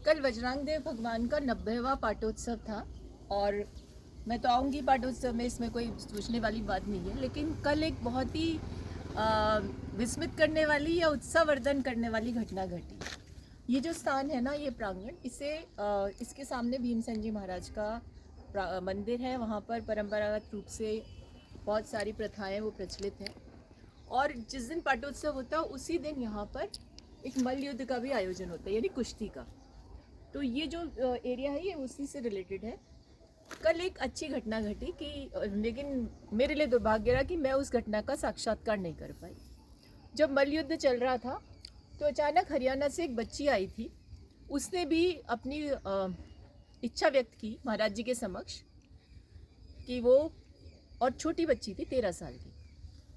कल बजरंग देव भगवान का 90वां पाटोत्सव था और मैं तो आऊँगी पाटोत्सव में, इसमें कोई सोचने वाली बात नहीं है। लेकिन कल एक बहुत ही विस्मित करने वाली या उत्साहवर्धन करने वाली घटना घटी। ये जो स्थान है ना, ये प्रांगण, इसके सामने भीमसेन जी महाराज का मंदिर है। वहाँ पर परंपरागत रूप से बहुत सारी प्रथाएं वो प्रचलित हैं। और जिस दिन पाटोत्सव होता है उसी दिन यहाँ पर एक मल्ल युद्ध का भी आयोजन होता है, यानी कुश्ती का। तो ये जो एरिया है ये उसी से रिलेटेड है। कल एक अच्छी घटना घटी लेकिन मेरे लिए दुर्भाग्य रहा कि मैं उस घटना का साक्षात्कार नहीं कर पाई। जब मल्ल युद्ध चल रहा था तो अचानक हरियाणा से एक बच्ची आई थी। उसने भी अपनी इच्छा व्यक्त की महाराज जी के समक्ष कि वो, और छोटी बच्ची थी 13 साल की,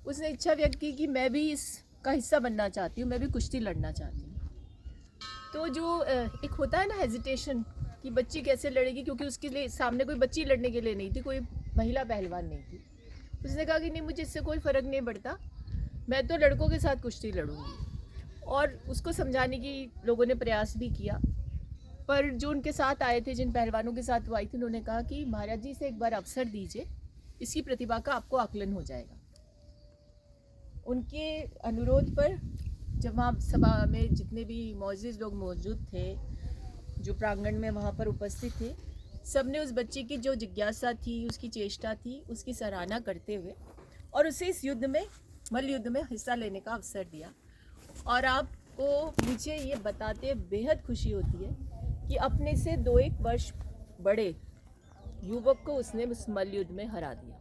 उसने इच्छा व्यक्त की कि मैं भी इसका हिस्सा बनना चाहती हूँ, मैं भी कुश्ती लड़ना चाहती हूँ। तो जो एक होता है ना हेजिटेशन कि बच्ची कैसे लड़ेगी, क्योंकि उसके लिए सामने कोई बच्ची लड़ने के लिए नहीं थी, कोई महिला पहलवान नहीं थी। उसने कहा कि नहीं, मुझे इससे कोई फ़र्क नहीं पड़ता, मैं तो लड़कों के साथ कुश्ती लड़ूंगी। और उसको समझाने की लोगों ने प्रयास भी किया, पर जो उनके साथ आए थे, जिन पहलवानों के साथ वो आई थी, उन्होंने कहा कि महाराज जी से एक बार अवसर दीजिए, इसकी प्रतिभा का आपको आकलन हो जाएगा। उनके अनुरोध पर जब वहाँ सभा में जितने भी मौजूद लोग मौजूद थे, जो प्रांगण में वहाँ पर उपस्थित थे, सब ने उस बच्चे की जो जिज्ञासा थी, उसकी चेष्टा थी, उसकी सराहना करते हुए और उसे इस युद्ध में, मल्ल युद्ध में हिस्सा लेने का अवसर दिया। और आपको मुझे ये बताते बेहद खुशी होती है कि अपने से 2-1 वर्ष बड़े युवक को उसने उस मल्ल युद्ध में हरा दिया,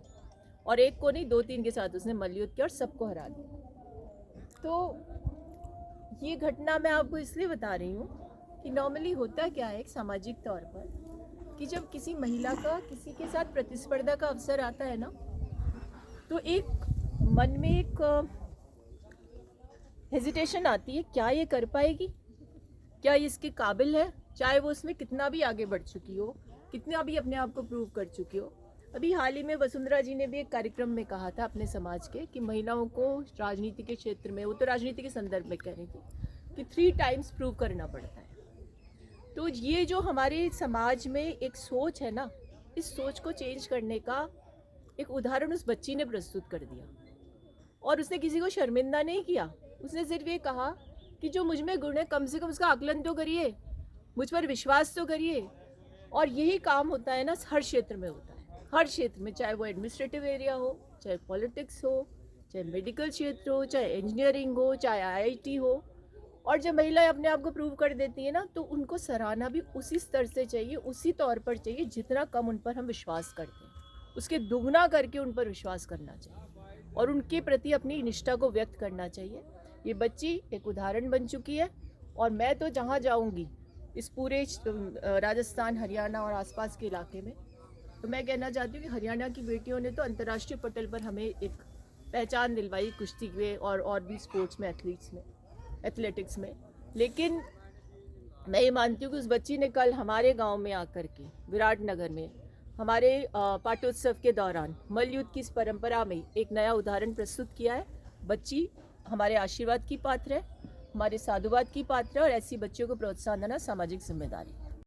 और एक को नहीं, 2-3 के साथ उसने मल्ल युद्ध किया और सबको हरा दिया। तो ये घटना मैं आपको इसलिए बता रही हूँ कि नॉर्मली होता क्या है एक सामाजिक तौर पर कि जब किसी महिला का किसी के साथ प्रतिस्पर्धा का अवसर आता है ना, तो एक मन में एक हेजिटेशन आती है, क्या ये कर पाएगी, क्या ये इसके काबिल है, चाहे वो उसमें कितना भी आगे बढ़ चुकी हो, कितना भी अपने आप को प्रूव कर चुकी हो। अभी हाल ही में वसुंधरा जी ने भी एक कार्यक्रम में कहा था अपने समाज के कि महिलाओं को राजनीति के क्षेत्र में, वो तो राजनीति के संदर्भ में कह रही थी कि 3 टाइम्स प्रूव करना पड़ता है। तो ये जो हमारे समाज में एक सोच है ना, इस सोच को चेंज करने का एक उदाहरण उस बच्ची ने प्रस्तुत कर दिया। और उसने किसी को शर्मिंदा नहीं किया, उसने सिर्फ ये कहा कि जो मुझ में गुण है कम से कम उसका आकलन तो करिए, मुझ पर विश्वास तो करिए। और यही काम होता है ना, हर क्षेत्र में होता है, हर क्षेत्र में, चाहे वो एडमिनिस्ट्रेटिव एरिया हो, चाहे पॉलिटिक्स हो, चाहे मेडिकल क्षेत्र हो, चाहे इंजीनियरिंग हो, चाहे आईआईटी हो। और जब महिलाएं अपने आप को प्रूव कर देती है ना, तो उनको सराहना भी उसी स्तर से चाहिए, उसी तौर पर चाहिए जितना कम उन पर हम विश्वास करते हैं, उसके दुगना करके उन पर विश्वास करना चाहिए और उनके प्रति अपनी निष्ठा को व्यक्त करना चाहिए। ये बच्ची एक उदाहरण बन चुकी है और मैं तो जहाँ जाऊँगी इस पूरे राजस्थान, हरियाणा और आसपास के इलाके में, तो मैं कहना चाहती हूँ कि हरियाणा की बेटियों ने तो अंतर्राष्ट्रीय पटल पर हमें एक पहचान दिलवाई कुश्ती में और भी स्पोर्ट्स में, एथलेटिक्स में। लेकिन मैं ये मानती हूँ कि उस बच्ची ने कल हमारे गांव में आकर के, विराटनगर में, हमारे पाटोत्सव के दौरान मल्ल युद्ध की इस परंपरा में एक नया उदाहरण प्रस्तुत किया है। बच्ची हमारे आशीर्वाद की पात्र है, हमारे साधुवाद की पात्र है, और ऐसी बच्चियों को प्रोत्साहन देना सामाजिक जिम्मेदारी है।